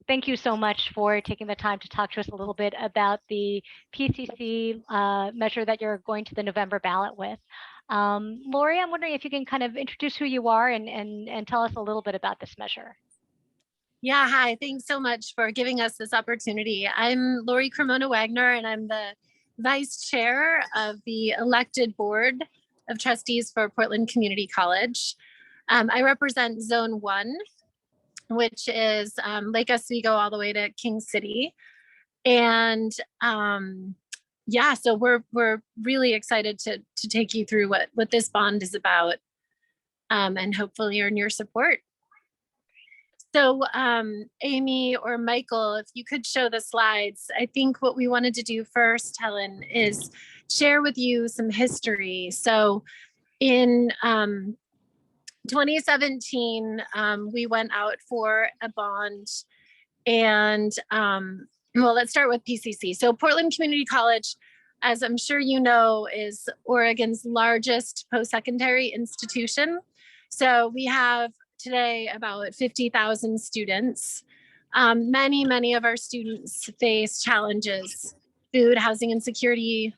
thank you so much for taking the time to talk to us a little bit about the PCC measure that you're going to the November ballot with. Laurie, I'm wondering if you can kind of introduce who you are and tell us a little bit about this measure. Yeah, hi. Thanks so much for giving us this opportunity. I'm Laurie Cremona Wagner, and I'm the Vice Chair of the elected Board of Trustees for Portland Community College. I represent Zone 1, which is Lake Oswego all the way to King City. And yeah, so we're really excited to take you through what this bond is about, and hopefully earn your support. So Amy or Michael, if you could show the slides. I think what we wanted to do first, Helen, is share with you some history. So in 2017, we went out for a bond, and well, let's start with PCC. So Portland Community College, as I'm sure you know, is Oregon's largest post-secondary institution. So we have today about 50,000 students. Many of our students face challenges: food, housing insecurity.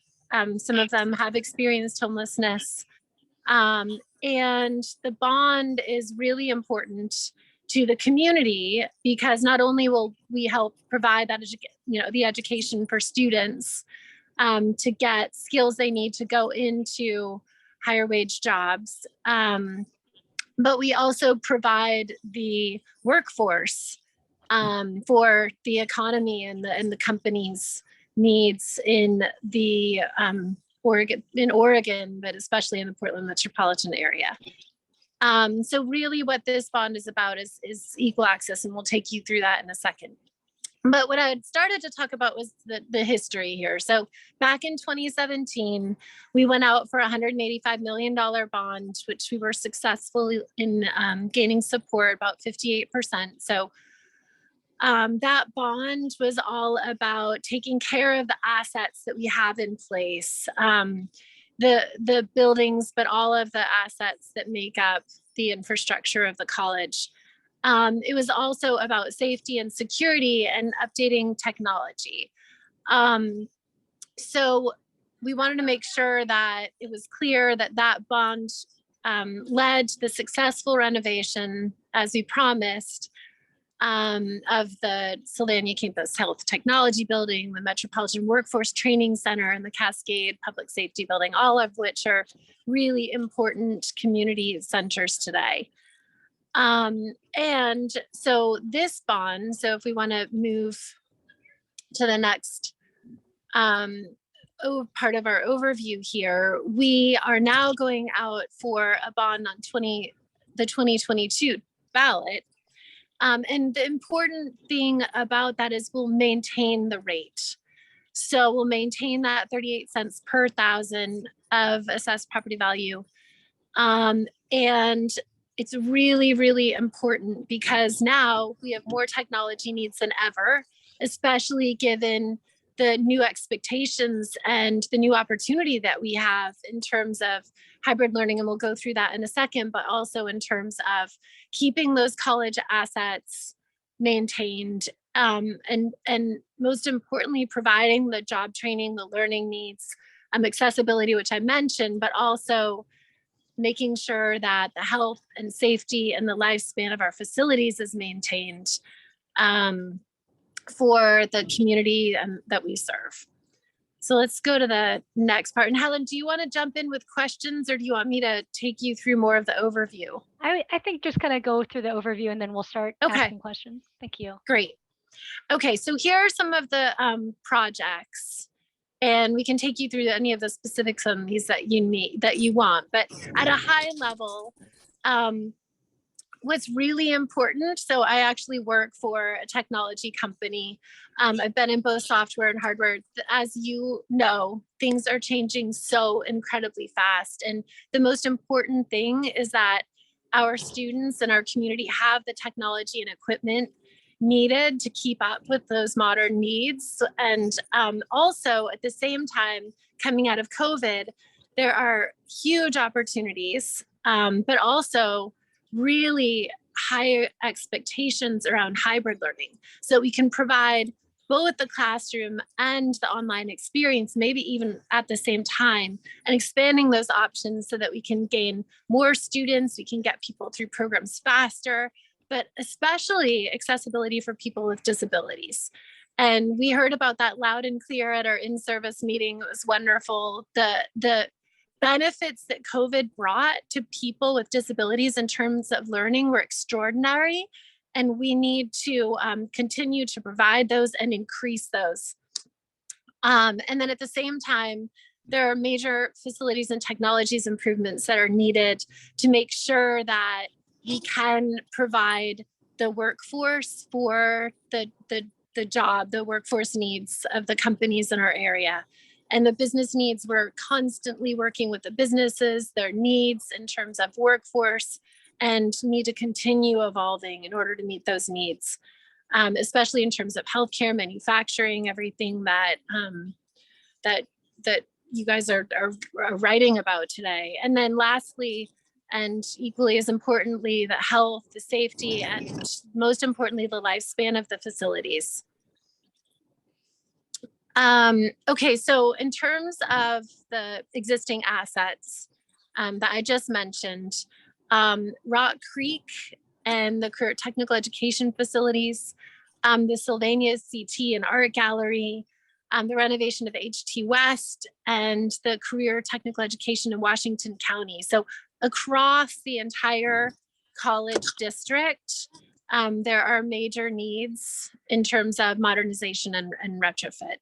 Some of them have experienced homelessness. And the bond is really important to the community because not only will we help provide that, the education for students to get skills they need to go into higher wage jobs, but we also provide the workforce for the economy and the company's needs in the Oregon, but especially in the Portland metropolitan area. So really what this bond is about is equal access, and we'll take you through that in a second. But what I had started to talk about was the history here. So back in 2017, we went out for a $185 million bond, which we were successful in gaining support, about 58%. So that bond was all about taking care of the assets that we have in place, the buildings, but all of the assets that make up the infrastructure of the college. It was also about safety and security and updating technology. So we wanted to make sure that it was clear that that bond led to the successful renovation, as we promised, of the Solania Campus Health Technology Building, the Metropolitan Workforce Training Center, and the Cascade Public Safety Building, all of which are really important community centers today. And so this bond, so if we want to move to the next part of our overview here, we are now going out for a bond on the 2022 ballot. And the important thing about that is we'll maintain the rate. So we'll maintain that 38 cents per thousand of assessed property value. And it's really, really important because now we have more technology needs than ever, especially given the new expectations and the new opportunity that we have in terms of hybrid learning. And we'll go through that in a second, but also in terms of keeping those college assets maintained, and most importantly, providing the job training, the learning needs, accessibility, which I mentioned, but also making sure that the health and safety and the lifespan of our facilities is maintained for the community that we serve. So let's go to the next part. And Helen, do you want to jump in with questions, or do you want me to take you through more of the overview? I think just kind of go through the overview and then we'll start asking questions. Thank you. Great. Okay, so here are some of the projects, and we can take you through any of the specifics on these that you want. But at a high level, what's really important, so I actually work for a technology company. I've been in both software and hardware. As you know, things are changing so incredibly fast. And the most important thing is that our students and our community have the technology and equipment needed to keep up with those modern needs. And also at the same time, coming out of COVID, there are huge opportunities, but also really high expectations around hybrid learning, so we can provide both the classroom and the online experience, maybe even at the same time, and expanding those options so that we can gain more students, we can get people through programs faster, but especially accessibility for people with disabilities. And we heard about that loud and clear at our in-service meeting. It was wonderful. The benefits that COVID brought to people with disabilities in terms of learning were extraordinary. And we need to continue to provide those and increase those. And then at the same time, there are major facilities and technologies improvements that are needed to make sure that we can provide the workforce for the job, the workforce needs of the companies in our area. And the business needs, we're constantly working with the businesses, their needs in terms of workforce, and need to continue evolving in order to meet those needs, especially in terms of healthcare, manufacturing, everything that that you guys are writing about today. And then lastly, and equally as importantly, the health, the safety, and most importantly, the lifespan of the facilities. Okay, so in terms of the existing assets that I just mentioned, Rock Creek and the career technical education facilities, the Sylvania CT and Art Gallery, the renovation of HT West, and the career technical education in Washington County. So across the entire college district, there are major needs in terms of modernization and retrofit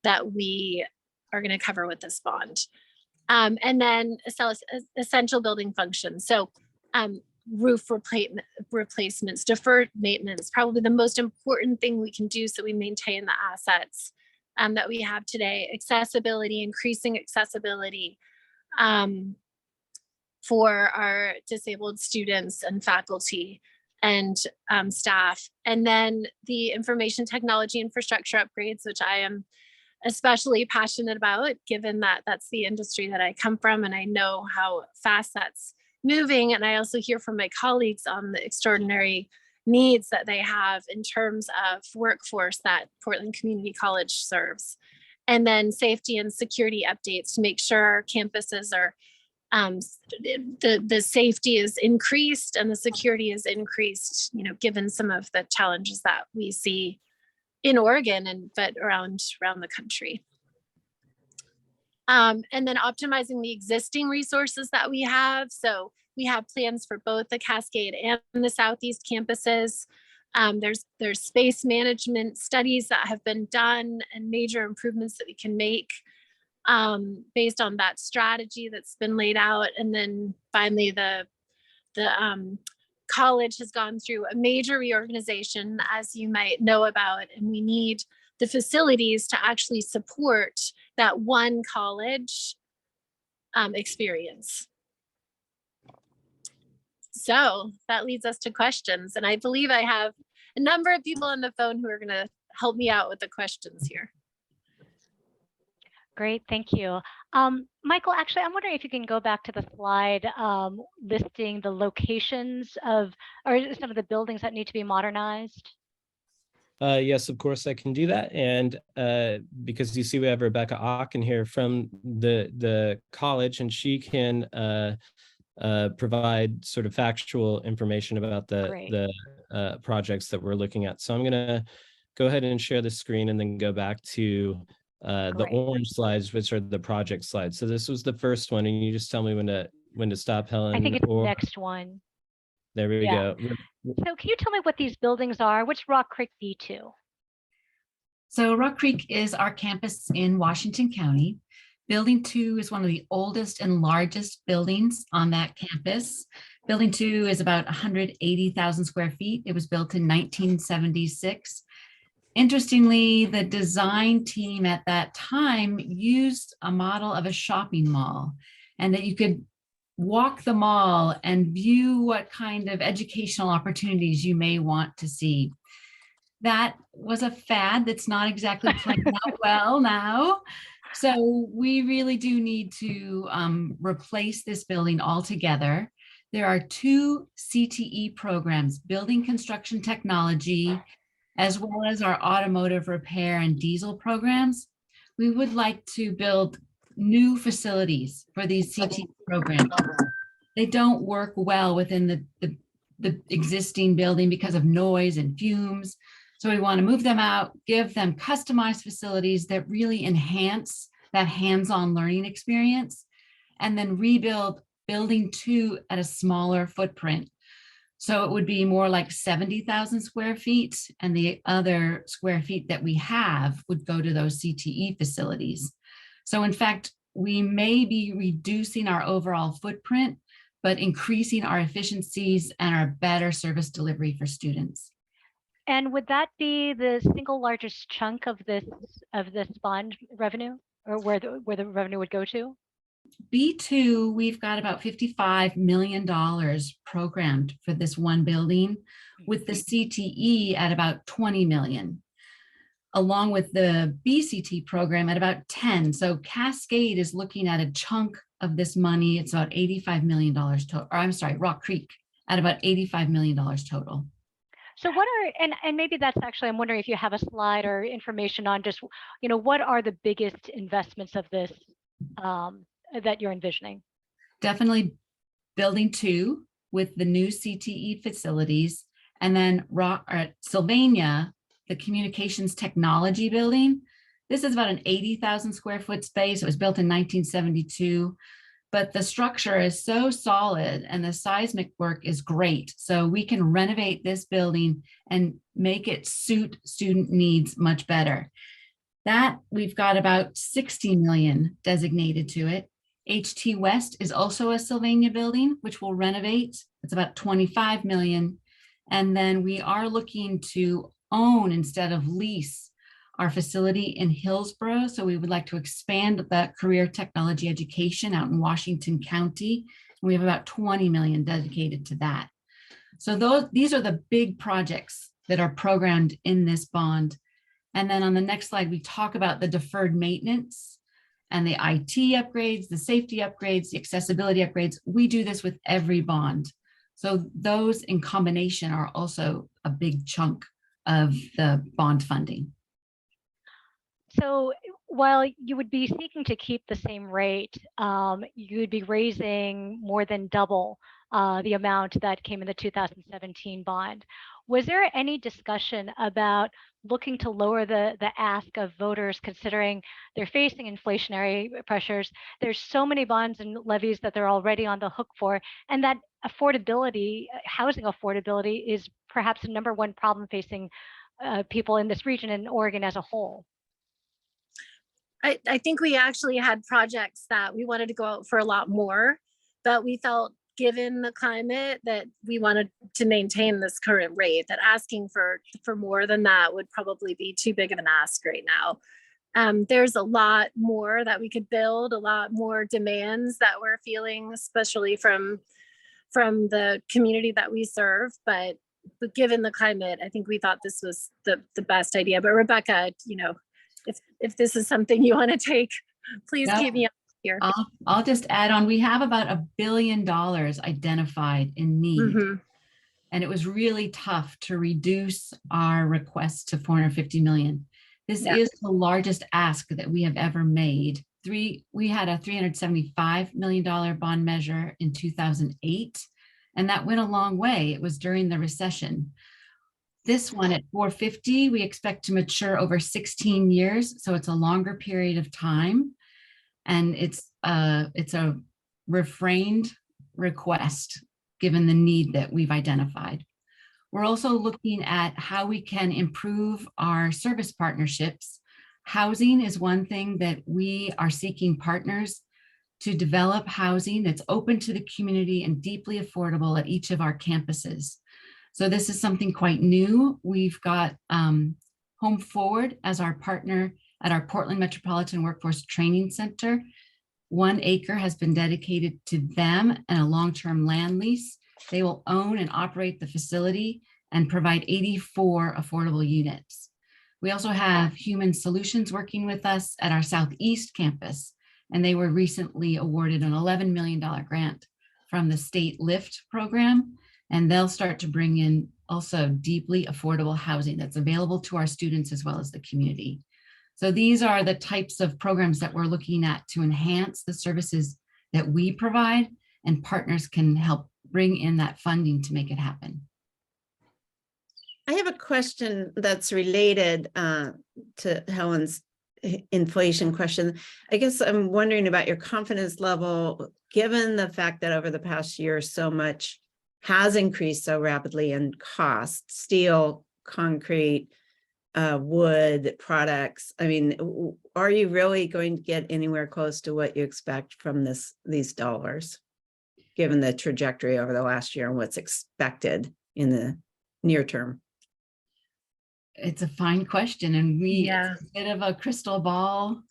that we are going to cover with this bond. And then essential building functions. So roof replacements, deferred maintenance, probably the most important thing we can do so we maintain the assets that we have today. Accessibility, increasing accessibility for our disabled students and faculty and staff. And then the information technology infrastructure upgrades, which I am especially passionate about, given that that's the industry that I come from, and I know how fast that's moving. And I also hear from my colleagues on the extraordinary needs that they have in terms of workforce that Portland Community College serves. And then safety and security updates to make sure our campuses are, the safety is increased and the security is increased, you know, given some of the challenges that we see in Oregon but around the country. And then optimizing the existing resources that we have. So we have plans for both the Cascade and the Southeast campuses. There's space management studies that have been done and major improvements that we can make based on that strategy that's been laid out. And then finally, the college has gone through a major reorganization, as you might know about, and we need the facilities to actually support that one college experience. So that leads us to questions. And I believe I have a number of people on the phone who are going to help me out with the questions here. Great, thank you. Michael, actually, I'm wondering if you can go back to the slide listing the locations of, or some of the buildings that need to be modernized. Yes, of course I can do that. And because you see we have Rebecca Ocken here from the college, and she can provide sort of factual information about the projects that we're looking at. So I'm going to go ahead and share the screen and then go back to the orange slides, which are the project slides. So this was the first one, and you just tell me when to stop, Helen. I think it's the next one. There we go. So can you tell me what these buildings are? What's Rock Creek B2? So Rock Creek is our campus in Washington County. Building 2 is one of the oldest and largest buildings on that campus. Building 2 is about 180,000 square feet. It was built in 1976. Interestingly, the design team at that time used a model of a shopping mall, and that you could walk the mall and view what kind of educational opportunities you may want to see. That was a fad that's not exactly playing out well now. So we really do need to replace this building altogether. There are 2 CTE programs, Building Construction Technology, as well as our automotive repair and diesel programs. We would like to build new facilities for these CTE programs. They don't work well within the existing building because of noise and fumes. So we want to move them out, give them customized facilities that really enhance that hands-on learning experience, and then rebuild building 2 at a smaller footprint. So it would be more like 70,000 square feet, and the other square feet that we have would go to those CTE facilities. So in fact, we may be reducing our overall footprint, but increasing our efficiencies and our better service delivery for students. And would that be the single largest chunk of this bond revenue, or where the revenue would go to? B2, we've got about $55 million programmed for this one building, with the CTE at about 20 million, along with the BCT program at about 10. So Cascade is looking at a chunk of this money. It's about $85 million total, or I'm sorry, Rock Creek at about $85 million total. So what are, and maybe that's actually, I'm wondering if you have a slide or information on just, what are the biggest investments of this that you're envisioning? Definitely building 2 with the new CTE facilities, and then Sylvania, the communications technology building. This is about an 80,000 square foot space. It was built in 1972, but the structure is so solid and the seismic work is great. So we can renovate this building and make it suit student needs much better. That we've got about 60 million designated to it. HT West is also a Sylvania building, which we'll renovate. It's about 25 million. And then we are looking to own instead of lease our facility in Hillsborough. So we would like to expand that career technology education out in Washington County. We have about 20 million dedicated to that. So these are the big projects that are programmed in this bond. And then on the next slide, we talk about the deferred maintenance and the IT upgrades, the safety upgrades, the accessibility upgrades. We do this with every bond. So those in combination are also a big chunk of the bond funding. So while you would be seeking to keep the same rate, you would be raising more than double the amount that came in the 2017 bond. Was there any discussion about looking to lower the ask of voters, considering they're facing inflationary pressures? There's so many bonds and levies that they're already on the hook for, and that affordability, housing affordability, is perhaps the #1 problem facing people in this region and Oregon as a whole. I think we actually had projects that we wanted to go out for a lot more, but we felt, given the climate, that we wanted to maintain this current rate, that asking for more than that would probably be too big of an ask right now. There's a lot more that we could build, a lot more demands that we're feeling, especially from the community that we serve. But given the climate, I think we thought this was the best idea. But Rebecca, if this is something you want to take, please keep me up here. I'll just add on, we have about $1 billion identified in need. Mm-hmm. And it was really tough to reduce our request to 450 million. This is the largest ask that we have ever made. We had a $375 million bond measure in 2008, and that went a long way. It was during the recession. This one at 450, we expect to mature over 16 years. So it's a longer period of time. And it's a refrained request given the need that we've identified. We're also looking at how we can improve our service partnerships. Housing is one thing that we are seeking partners to develop housing that's open to the community and deeply affordable at each of our campuses. So this is something quite new. We've got Home Forward as our partner at our Portland Metropolitan Workforce Training Center. 1 acre has been dedicated to them and a long-term land lease. They will own and operate the facility and provide 84 affordable units. We also have Human Solutions working with us at our Southeast campus, and they were recently awarded an $11 million grant from the state LIFT program, and they'll start to bring in also deeply affordable housing that's available to our students as well as the community. So these are the types of programs that we're looking at to enhance the services that we provide, and partners can help bring in that funding to make it happen. I have a question that's related to Helen's inflation question. I guess I'm wondering about your confidence level, given the fact that over the past year, so much has increased so rapidly in cost, steel, concrete, wood products. I mean, are you really going to get anywhere close to what you expect from these dollars, given the trajectory over the last year and what's expected in the near term? It's a fine question, and it's a bit of a crystal ball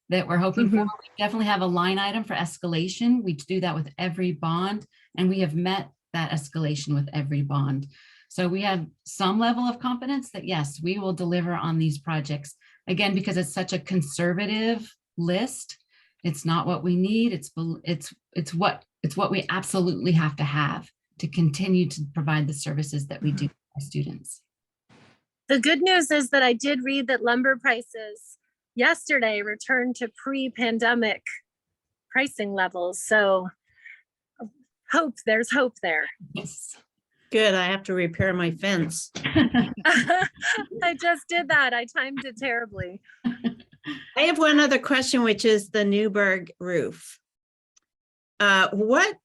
that we're hoping for. We definitely have a line item for escalation. We do that with every bond, and we have met that escalation with every bond. So we have some level of confidence that yes, we will deliver on these projects. Again, because it's such a conservative list, it's not what we need. It's what we absolutely have to continue to provide the services that we do for our students. The good news is that I did read that lumber prices yesterday returned to pre-pandemic pricing levels. So there's hope there. Yes. Good, I have to repair my fence. I just did that. I timed it terribly. I have one other question, which is the Newburgh roof. What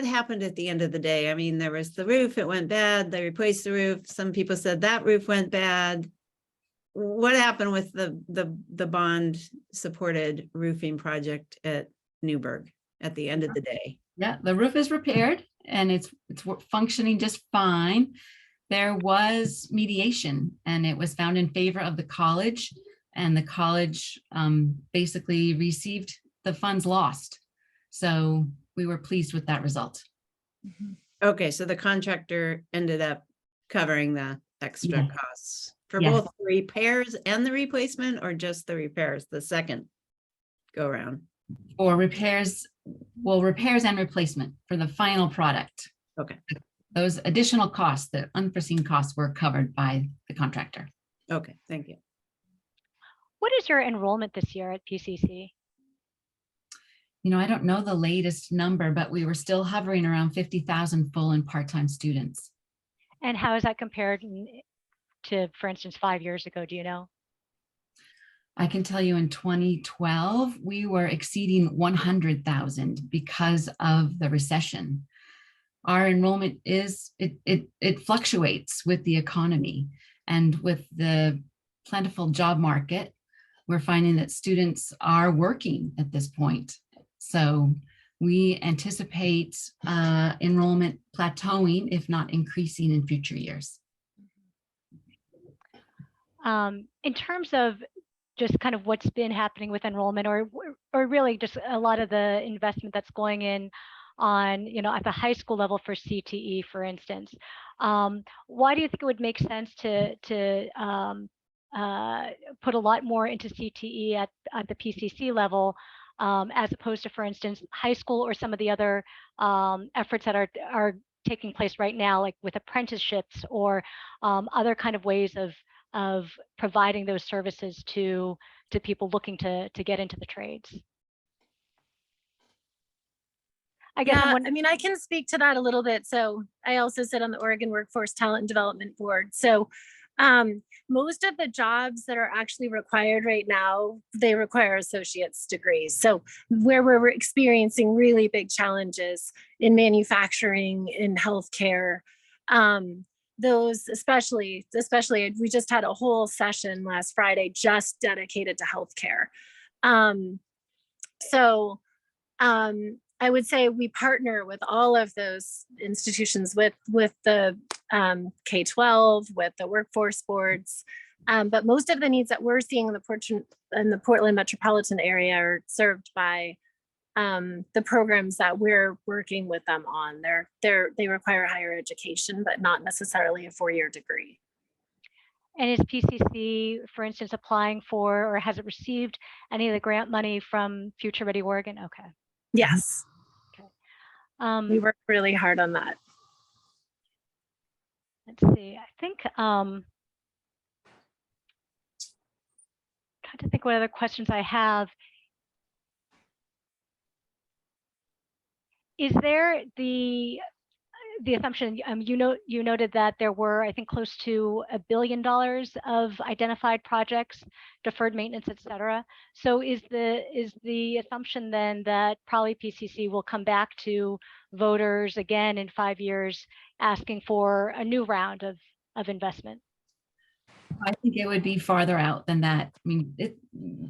happened at the end of the day? I mean, there was the roof, it went bad, they replaced the roof. Some people said that roof went bad. What happened with the bond supported roofing project at Newburgh at the end of the day? Yeah, the roof is repaired and it's functioning just fine. There was mediation and it was found in favor of the college, and the college basically received the funds lost. So we were pleased with that result. Okay, so the contractor ended up covering the extra costs for both repairs and the replacement, or just the repairs, the second go around? For repairs, repairs and replacement for the final product. Okay. Those additional costs, the unforeseen costs, were covered by the contractor. Okay, thank you. What is your enrollment this year at PCC? You know, I don't know the latest number, but we were still hovering around 50,000 full and part-time students. And how is that compared to, for instance, 5 years ago? Do you know? I can tell you in 2012, we were exceeding 100,000 because of the recession. Our enrollment it fluctuates with the economy, and with the plentiful job market, we're finding that students are working at this point. So we anticipate enrollment plateauing, if not increasing, in future years. In terms of just kind of what's been happening with enrollment, or really just a lot of the investment that's going in on, at the high school level for CTE, for instance, why do you think it would make sense to put a lot more into CTE at the PCC level, as opposed to, for instance, high school or some of the other efforts that are taking place right now, like with apprenticeships or other kind of ways of providing those services to people looking to get into the trades? I guess I can speak to that a little bit. So I also sit on the Oregon Workforce Talent and Development Board. So most of the jobs that are actually required right now, they require associate's degrees. So where we're experiencing really big challenges in manufacturing, in healthcare, those especially we just had a whole session last Friday just dedicated to healthcare. I would say we partner with all of those institutions, with the K-12, with the workforce boards, but most of the needs that we're seeing in the Portland metropolitan area are served by the programs that we're working with them on. They require higher education, but not necessarily a 4-year degree. And is PCC, for instance, applying for, or has it received any of the grant money from Future Ready Oregon? Okay. Yes. We worked really hard on that. Let's see, I think, trying to think what other questions I have. Is there the assumption, you noted that there were, I think, close to $1 billion of identified projects, deferred maintenance, et cetera. So is the assumption then that probably PCC will come back to voters again in 5 years, asking for a new round of investment? I think it would be farther out than that. I mean,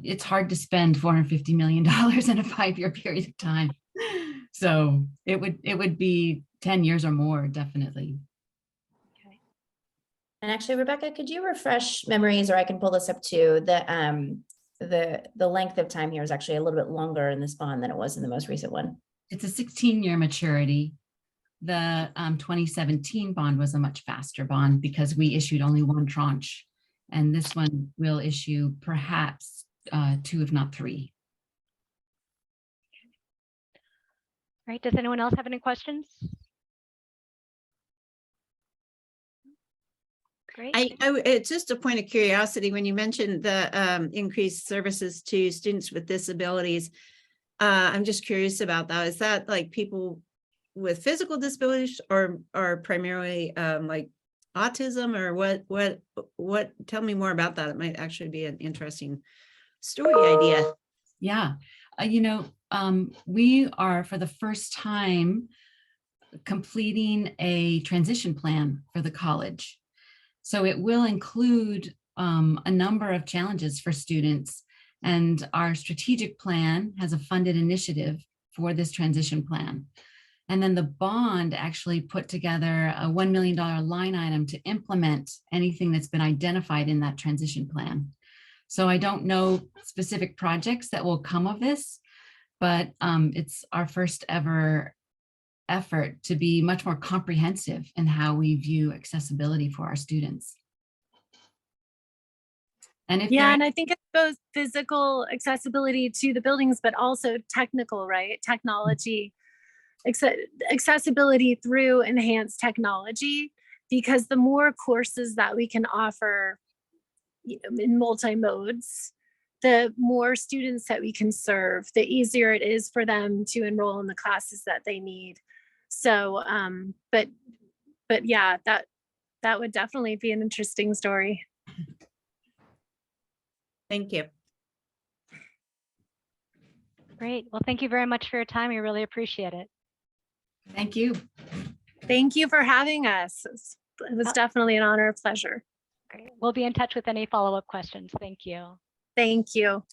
it's hard to spend $450 million in a 5-year period of time. So it would be 10 years or more, definitely. Okay. And actually, Rebecca, could you refresh memories, or I can pull this up too? The length of time here is actually a little bit longer in this bond than it was in the most recent one. It's a 16-year maturity. The 2017 bond was a much faster bond because we issued only one tranche, and this one will issue perhaps 2, if not 3. Right, does anyone else have any questions? Great. It's just a point of curiosity when you mentioned the increased services to students with disabilities. I'm just curious about that. Is that like people with physical disabilities or primarily like autism, or what? Tell me more about that. It might actually be an interesting story idea. Yeah, we are for the first time completing a transition plan for the college. So it will include a number of challenges for students, and our strategic plan has a funded initiative for this transition plan. And then the bond actually put together a $1 million line item to implement anything that's been identified in that transition plan. So I don't know specific projects that will come of this, but it's our first ever effort to be much more comprehensive in how we view accessibility for our students. And and I think it's both physical accessibility to the buildings, but also technical, right? Technology, accessibility through enhanced technology, because the more courses that we can offer in multi-modes, the more students that we can serve, the easier it is for them to enroll in the classes that they need. So, but yeah, that would definitely be an interesting story. Thank you. Great. Well, thank you very much for your time. We really appreciate it. Thank you. Thank you for having us. It was definitely an honor, a pleasure. Great. We'll be in touch with any follow-up questions. Thank you. Thank you.